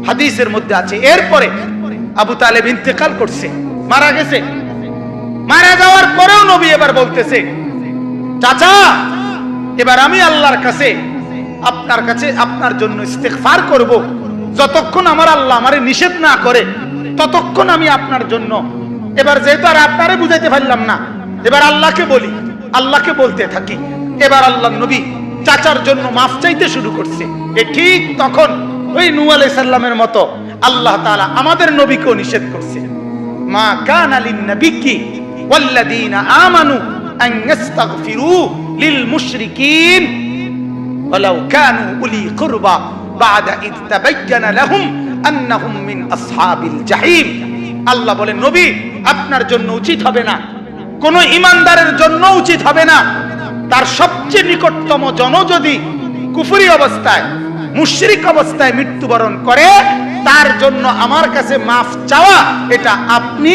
হাদিসের মধ্যে আছে। এরপরে আবু তালেব ইন্তেকাল করছে, মারা গেছে। মারা যাওয়ার পরেও নবী এবার বলতেছে, চাচা এবার আমি আল্লাহর কাছে আপনার জন্য ইস্তেগফার করব। যতক্ষণ আমার আল্লাহ আমারে নিষেধ না করে ততক্ষণ আমি আপনার জন্য, এবার যেহেতু আর আপনারে বুঝাইতে পারলাম না, এবার আল্লাহকে বলি, আল্লাহকে বলতে থাকি। এবার আল্লাহর নবী চাচার জন্য মাফ চাইতে শুরু করছে। ঠিক তখন ওই নূহ আলাইহিস সালামের মতো আল্লাহ তাআলা আমাদের নবীকেও নিষেধ করছে, মা কানা লিন নাবিয়্যি ওয়াল্লাযীনা আমানু আন ইস্তাগফিরু লিল মুশরিকিন ওয়ালাউ কানু উলি কুরবা বা'দা ইয তাবায়্যানা লাহুম আন্নাহুম মিন আসহাবিল জাহিম। আল্লাহ বলেন, নবী আপনার জন্য উচিত হবে না, কোন ঈমানদারের জন্য উচিত হবে না, তার সবচেয়ে নিকটতম জন যদি কুফরি অবস্থায়, মুশরিক অবস্থায় মৃত্যুবরণ করে, তার জন্য আমার কাছে মাফ চাওয়া এটা আপনি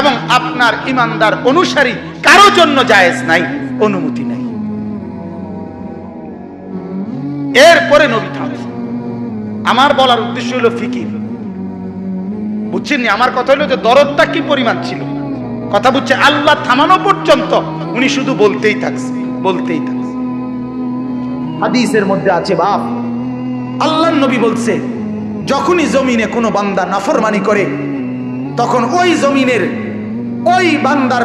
এবং আপনার ঈমানদার অনুসারী কারো জন্য জায়েজ নাই, অনুমতি নাই। এরপরে নবী থামছে। আমার বলার উদ্দেশ্য হলো ফিকির, বুঝছেন? আমার কথা হলো যে দরদটা কি পরিমাণ ছিল, কথা বুঝছে? আল্লাহ থামানো পর্যন্ত উনি শুধু বলতেই থাকছে, বলতেই থাকছে। হাদিসের মধ্যে আছে, বাপ আল্লাহর নবী বলছে, যখনই জমিনে কোনো বান্দা নাফরমানি করে তখন ওই জমিনের ওই বান্দার